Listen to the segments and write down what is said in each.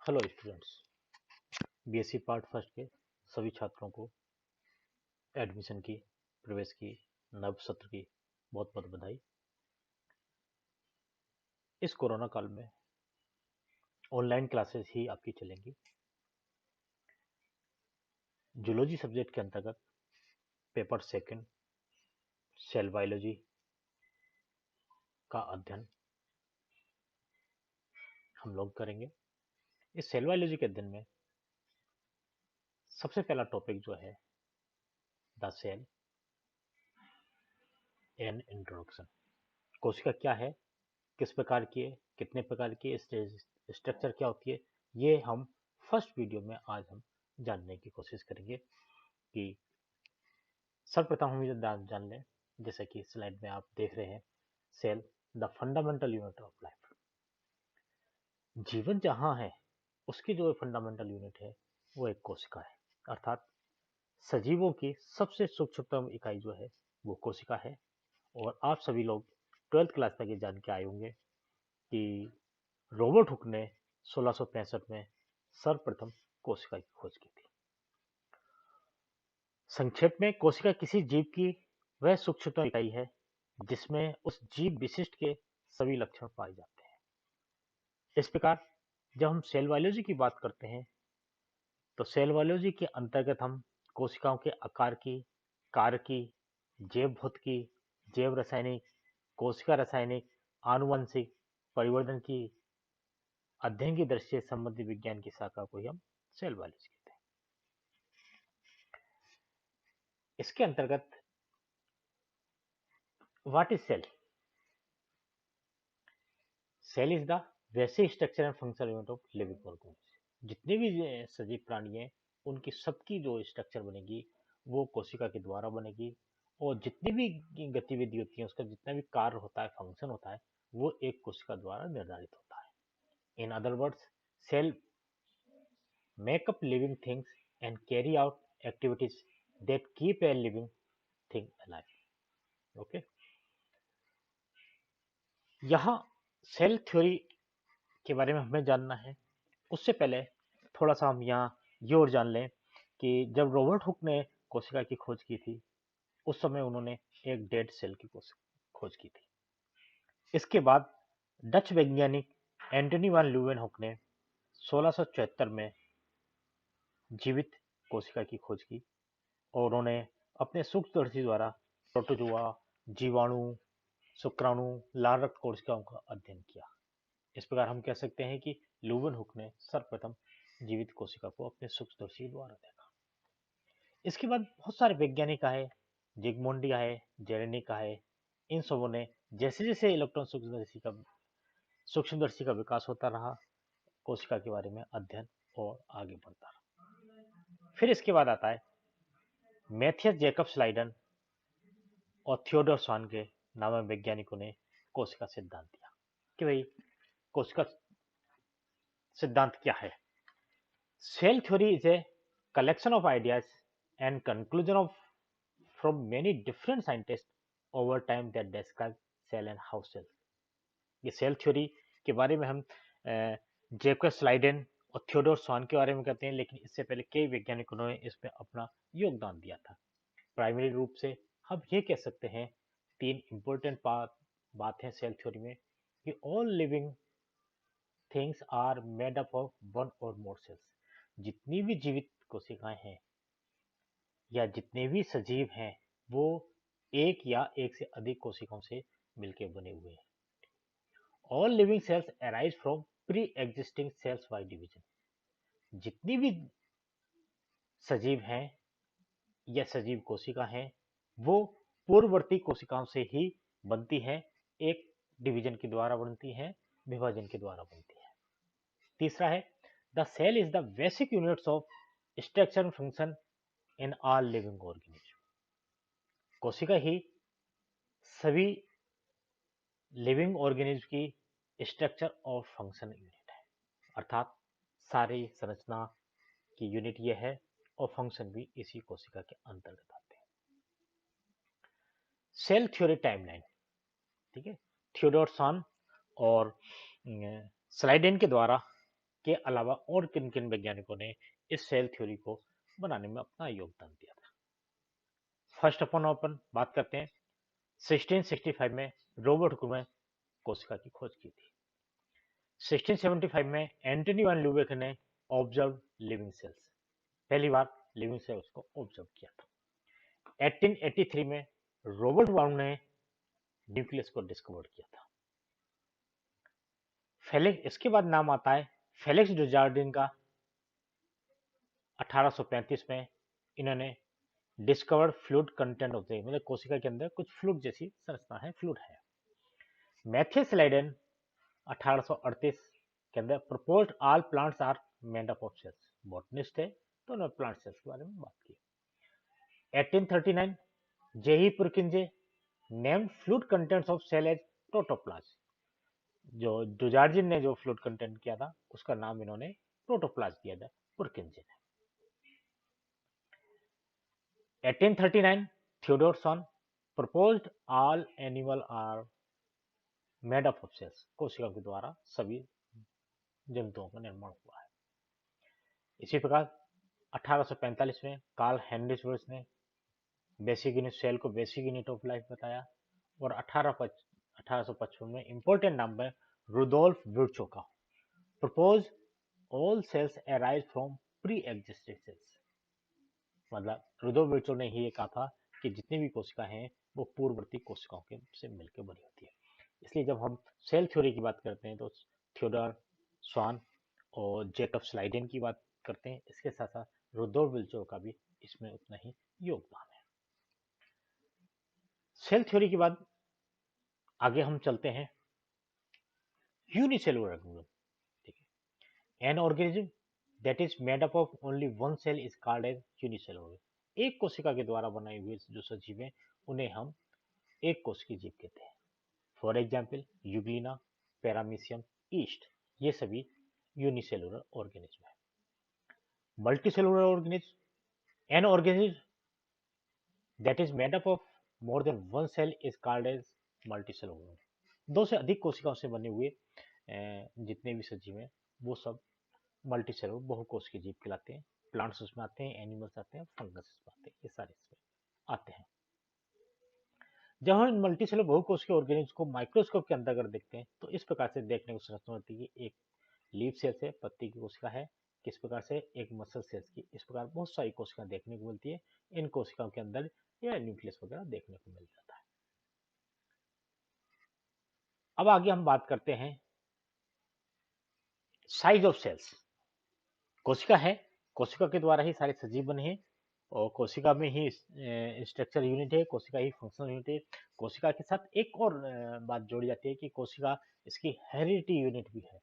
Hello students, BSc part first के सभी छात्रों को एडमिशन की, प्रवेश की, नव सत्र की बहुत बहुत बधाई। इस कोरोना काल में ऑनलाइन क्लासेस ही आपकी चलेंगी। जूलॉजी सब्जेक्ट के अंतर्गत पेपर सेकंड सेल बायोलॉजी का अध्ययन हम लोग करेंगे। इस सेल बायोलॉजी के अध्ययन में सबसे पहला टॉपिक जो है द सेल एन इंट्रोडक्शन। कोशिका क्या है, किस प्रकार की है, कितने प्रकार की स्ट्रक्चर क्या होती है, ये हम फर्स्ट वीडियो में आज हम जानने की कोशिश करेंगे। कि सर्वप्रथम हम ये जान लें, जैसे कि स्लाइड में आप देख रहे हैं, cell the fundamental unit of life. जीवन जहां है उसकी जो फंडामेंटल यूनिट है वो एक कोशिका है, अर्थात सजीवों की सबसे सूक्ष्मतम इकाई जो है वो कोशिका है। और आप सभी लोग 12th क्लास तक ये जान के आए होंगे कि रॉबर्ट हुक ने 1665 में सर्वप्रथम कोशिका की खोज की थी। संक्षेप में, कोशिका किसी जीव की वह सूक्ष्मतम इकाई है जिसमें उस जीव विशिष्ट के सभी लक्षण पाए जाते हैं। इस प्रकार जब हम सेल बायोलॉजी की बात करते हैं तो सेल बायोलॉजी के अंतर्गत हम कोशिकाओं के आकार की, कार्य की, जैव भौतिकी, जैव रासायनिक, कोशिका रासायनिक, आनुवंशिक परिवर्तन की अध्ययन की दृष्टि से संबंधित विज्ञान की शाखा को ही हम सेल बायोलॉजी कहते हैं। इसके अंतर्गत what is cell? Cell is the basic structure and functional unit of living organism. जितने भी सजीव प्राणी हैं उनकी सबकी जो स्ट्रक्चर बनेगी वो कोशिका के द्वारा बनेगी। और जितनी भी गतिविधि होती है, उसका जितना भी कार्य होता है, फंक्शन होता है, वो एक कोशिका द्वारा निर्धारित होता है। In other words, cell make up living things and carry out activities that keep a living thing alive. Okay, यहाँ सेल थ्योरी के बारे में हमें जानना है। उससे पहले थोड़ा सा हम यहाँ ये और जान लें कि जब रॉबर्ट हुक ने कोशिका की खोज की थी उस समय उन्होंने एक डेड सेल की खोज की थी। इसके बाद डच वैज्ञानिक एंटनी वान ल्यूवेनहुक ने 1674 में जीवित कोशिका की खोज की और उन्होंने अपने सूक्ष्मदर्शी द्वारा प्रोटोजोआ, जीवाणु, शुक्राणु, लाल रक्त कोशिकाओं का अध्ययन किया। इस प्रकार हम कह सकते हैं कि ल्यूवेनहुक ने सर्वप्रथम जीवित कोशिका को अपने सूक्ष्मदर्शी द्वारा देखा। इसके बाद बहुत सारे वैज्ञानिक आए, जिगमुंडी आए, जेरेनिक आए। इन सबों ने जैसे जैसे इलेक्ट्रॉन सूक्ष्मदर्शी का विकास होता रहा, कोशिका के बारे में अध्ययन और आगे बढ़ता रहा। फिर इसके बाद आता है मैथियस जैकब स्लाइडन और थियोडोर स्वान के नामक वैज्ञानिकों ने कोशिका सिद्धांत दिया कि भाई कोशिका सिद्धांत क्या है। Cell theory is a collection of ideas and conclusion of from many different scientists over time that describe cell and how cell। ये सेल थ्योरी के बारे में हम जेकब स्लाइडेन और थियोडोर स्वान के बारे में कहते हैं, लेकिन इससे पहले कई वैज्ञानिकों ने इसमें अपना योगदान दिया था। प्राइमरी रूप से हम ये कह सकते हैं, तीन इंपॉर्टेंट बात है सेल थ्योरी में, कि all living things are made up of one और मोर सेल्स। जितनी भी जीवित कोशिकाएं हैं या जितने भी सजीव हैं वो एक या एक से अधिक कोशिकाओं से मिलकर बने हुए हैं। All living cells arise from pre existing sales by division. जितनी भी सजीव हैं या सजीव कोशिका हैं वो पूर्ववर्ती कोशिकाओं से ही बनती है, एक डिवीजन के द्वारा बनती है, विभाजन के द्वारा बनती है। तीसरा है the cell is the basic units of structure and function in all living organism. कोशिका ही सभी लिविंग ऑर्गेनिज्म की स्ट्रक्चर और फंक्शन यूनिट है, अर्थात सारी संरचना की यूनिट ये है और फंक्शन भी इसी कोशिका के अंतर्गत आते हैं। सेल थ्योरी टाइमलाइन, ठीक है, थियोडोर स्वान और स्लाइडेन के द्वारा के अलावा और किन किन वैज्ञानिकों ने इस सेल थ्योरी को बनाने में अपना योगदान दिया था। फर्स्ट अपन बात करते हैं 1665 में रॉबर्ट हुक ने कोशिका की खोज की थी। 1675 में एंटनी वैन ल्यूवेक ने ऑब्जर्व लिविंग सेल्स, पहली बार लिविंग सेल्स को ऑब्जर्व किया था। 1883 में रॉबर्ट ब्राउन ने न्यूक्लियस को डिस्कवर किया था। फेलिक्स, इसके बाद नाम आता है फेलिक्स डुजार्डिन का। 1835 में इन्होंने discovered fluid content of the, मतलब कोशिका के अंदर कुछ फ्लूइड जैसी संरचना है, फ्लूइड है। मैथियस लाइडेन 1838 के अंदर proposed all plants are made up of cells, botanist है तो उन्होंने प्लांट सेल्स के बारे में बात की। 1839 जेही Purkinje named fluid contents of cell as protoplasm, जो डुजार्जिन ने जो फ्लूइड कंटेंट किया था उसका नाम इन्होंने प्रोटोप्लाज्म दिया था पुरकिंजे ने। 1839 Theodor Schwann proposed all animal are made up of cells, कोशिका के द्वारा सभी जंतुओं का निर्माण हुआ है। इसी प्रकार 1845 में कार्ल हेनरिच वर्स ने बेसिक यूनिट सेल को बेसिक यूनिट ऑफ लाइफ बताया, और 1855 में इंपॉर्टेंट नाम है रुडोल्फ विर्चो का propose all cells arise from pre existing cells, मतलब रुडोल्फ विर्चो ने ही ये कहा था कि जितनी भी कोशिका हैं वो पूर्ववर्ती कोशिकाओं के से मिलकर बनी होती है। इसलिए जब हम सेल थ्योरी की बात करते हैं तो थियोडोर स्वान और जेकब स्लाइडेन की बात करते हैं, इसके साथ साथ रुडोल्फ विर्चो का भी इसमें उतना ही योगदान है। सेल थ्योरी के बाद आगे हम चलते हैं यूनिसेलुलर ऑर्गेनिज्म। ठीक है, an organism that is made up of only one cell is called as unicellular. एक कोशिका के द्वारा बनाए हुए जो सजीव हैं उन्हें हम एक कोशिकीय जीव कहते हैं। For example euglena, paramecium, yeast, ये सभी यूनिसेलुलर ऑर्गेनिज्म है। Multicellular organism, an organism that is made up of more than one cell is called as multicellular. दो से अधिक कोशिकाओं से बने हुए जितने भी सजीव हैं वो सब मल्टीसेलुलर बहुकोशिकीय जीव कहलाते हैं। प्लांट्स उसमें आते हैं, एनिमल्स आते हैं, फंगस उसमें आते हैं, ये सारे इसमें आते हैं। जब हम मल्टीसेलुलर बहुकोशिकीय ऑर्गेनिज्म को माइक्रोस्कोप के अंदर अगर देखते हैं तो इस प्रकार से देखने को संरचना होती है कि एक लीफ सेल से पत्ती की कोशिका है, किस प्रकार से एक मसल सेल्स की, इस प्रकार बहुत सारी कोशिकाएं देखने को मिलती है। इन कोशिकाओं के अंदर या न्यूक्लियस वगैरह देखने को मिल जाता है। अब आगे हम बात करते हैं साइज ऑफ सेल्स। कोशिका है, कोशिका के द्वारा ही सारे सजीव बने हैं, और कोशिका में ही स्ट्रक्चर यूनिट है, कोशिका ही फंक्शनल यूनिट है। कोशिका के साथ एक और बात जोड़ी जाती है कि कोशिका इसकी हेरिडिटी यूनिट भी है,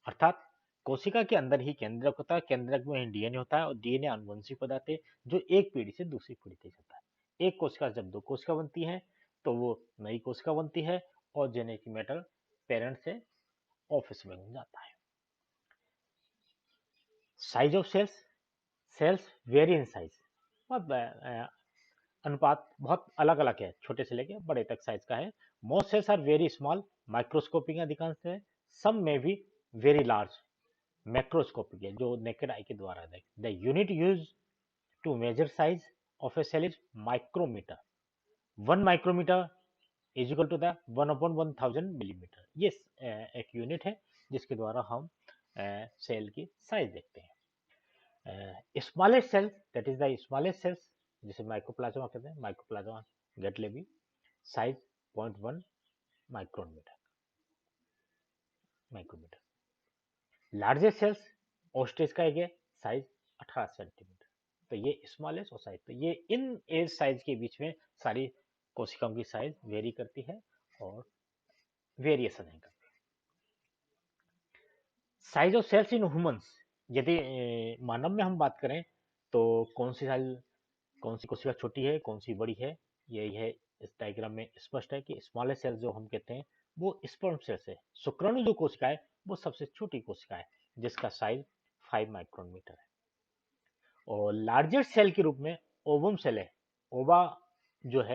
अर्थात कोशिका के अंदर ही केंद्रक होता है, केंद्रक में डीएनए होता है, और डीएनए आनुवंशिक पदार्थ है जो एक पीढ़ी से दूसरी पीढ़ी तक जाता है। एक कोशिका जब दो कोशिका बनती है तो वो नई कोशिका बनती है, और जेनेटिक मैटर पेरेंट से ऑफिस में जाता है। Size of cells, cells vary in size, बहुत अनुपात बहुत अलग अलग है, छोटे से लेके बड़े तक साइज का है। Most cells are very small, microscopic अधिकांश है, सम में भी वेरी लार्ज, मैक्रोस्कोपिक है जो नेकेड आई के द्वारा देख। The unit used to measure size of a cell is micrometre. 1 micrometre is equal to the 1/1000 millimetre. ये एक यूनिट है जिसके द्वारा हम सेल की साइज देखते हैं। Smallest cells that is the smallest cells जिसे माइक्रोप्लाज्मा कहते हैं, माइक्रोप्लाज्मा गेट ले भी साइज 0.1 माइक्रोमीटर। लार्जेस्ट सेल्स ओस्टेज का है साइज 18 सेंटीमीटर। तो ये स्मॉलेस्ट और साइज, तो ये इन एज साइज के बीच में सारी कोशिकाओं की साइज वेरी करती है और वेरिएशन है करती है। Size of cells in humans, यदि मानव में हम बात करें तो कौन सी साइज, कौन सी कोशिका छोटी है कौन सी बड़ी है, यही है इस डायग्राम में स्पष्ट है कि स्मॉलेस्ट सेल्स जो हम कहते हैं वो स्पर्म सेल्स है। शुक्राणु जो कोशिका है वो सबसे छोटी कोशिका है जिसका साइज 5 माइक्रोन मीटर है। और लार्जेस्ट सेल के रूप में ओवम सेल है। ओवा जो है